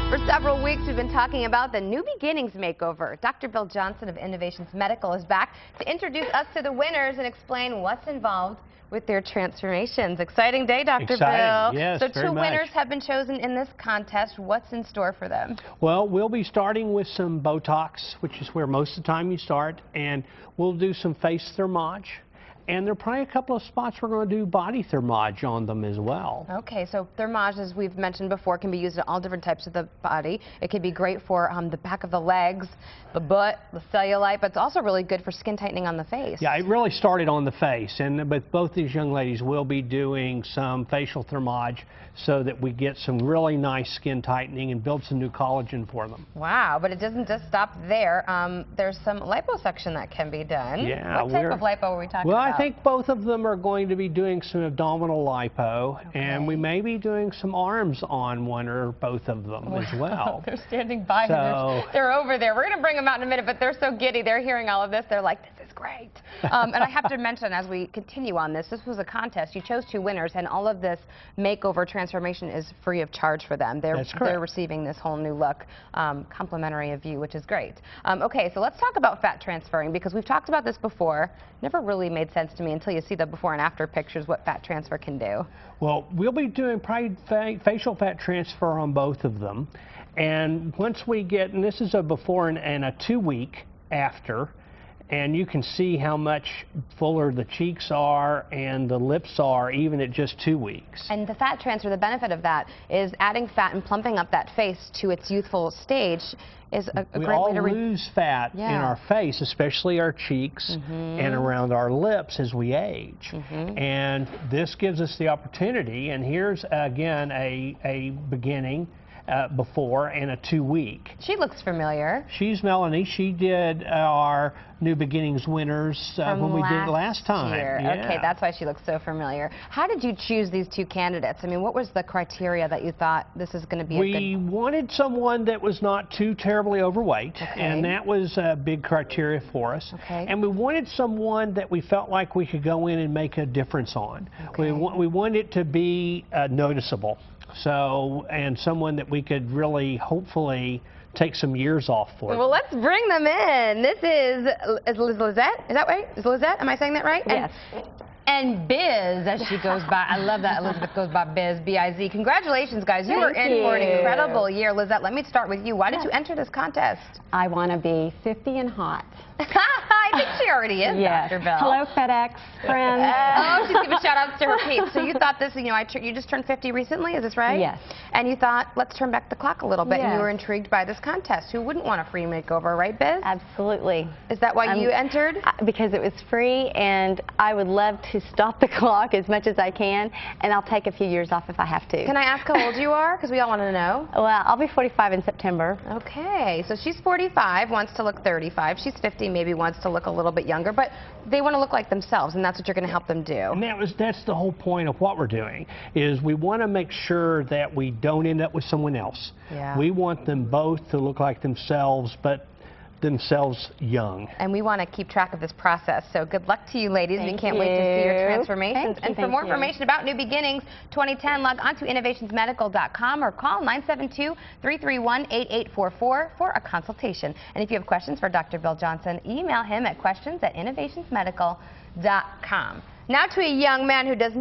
For several weeks, we've been talking about the New Beginnings Makeover. Dr. Bill Johnson of Innovations Medical is back to introduce us to the winners and explain what's involved with their transformations. Exciting day, Dr. Bill. Yes, so very two much. winners have been chosen in this contest. What's in store for them? Well, we'll be starting with some Botox, which is where most of the time you start, and we'll do some face thermage. And there are probably a couple of spots we're going to do body thermage on them as well. Okay, so thermage, as we've mentioned before, can be used in all different types of the body. It can be great for the back of the legs, the butt, the cellulite, but it's also really good for skin tightening on the face. Yeah, it really started on the face, but both these young ladies will be doing some facial thermage so that we get some really nice skin tightening and build some new collagen for them. Wow, but it doesn't just stop there. There's some liposuction that can be done. Yeah, what type of lipo are we talking about? about? I think both of them are going to be doing some abdominal lipo, and we may be doing some arms on one or both of them as well. They're standing by. So, they're over there. We're going to bring them out in a minute, but they're so giddy. They're hearing all of this. They're like, this is great. And I have to mention, as we continue on this was a contest. You chose two winners, and all of this makeover transformation is free of charge for them. They're receiving this whole new look, complimentary of you, which is great. Okay, so let's talk about fat transferring, because we've talked about this before. Never really made sense to me until you see the before and after pictures what fat transfer can do. Well, we'll be doing probably facial fat transfer on both of them. And once we get, and this is a before and a 2-week after, and you can see how much fuller the cheeks are and the lips are even at just 2 weeks. And the fat transfer, the benefit of that is adding fat and plumping up that face to its youthful stage is a great way to... We all lose fat in our face, especially our cheeks and around our lips as we age. And this gives us the opportunity, and here's again a beginning before and a 2-week. She looks familiar. She's Melanie. She did our New Beginnings winners when we did it last time. Yeah. Okay, that's why she looks so familiar. How did you choose these two candidates? I mean, what was the criteria that you thought this is going to be We wanted someone that was not too terribly overweight, and that was a big criteria for us. And we wanted someone that we felt like we could go in and make a difference on. We wanted it to be noticeable. So, and someone that we could really, hopefully, take some years off for. Well, let's bring them in. This is Lizette. Is that right? Is Lizette? Am I saying that right? Yes. And Biz, as she goes by. I love that Elizabeth goes by Biz, B-I-Z. Congratulations, guys. You were in for an incredible year. Lizette, let me start with you. Why did you enter this contest? I want to be 50 and hot. I think she already is, Dr. Bill. Hello, FedEx friends. Oh, she's giving shout-outs to her peeps. So you thought this, you just turned 50 recently, is this right? Yes. And you thought, let's turn back the clock a little bit, and you were intrigued by this contest. Who wouldn't want a free makeover, right, Biz? Absolutely. Is that why you entered? Because it was free, and I would love to stop the clock as much as I can, and I'll take a few years off if I have to. Can I ask how old you are? Because we all want to know. Well, I'll be 45 in September. Okay, so she's 45, wants to look 35. She's 50, maybe wants to look a little bit younger, but they want to look like themselves, and that's what you're going to help them do. And that's the whole point of what we're doing, is we want to make sure that we don't end up with someone else. Yeah. We want them both to look like themselves, but themselves young. And we want to keep track of this process. So good luck to you, ladies. We can't wait to see your transformations. And for more information about New Beginnings 2010, log on to innovationsmedical.com or call 972-331-8844 for a consultation. And if you have questions for Dr. Bill Johnson, email him at questions@innovationsmedical.com. Now to a young man who does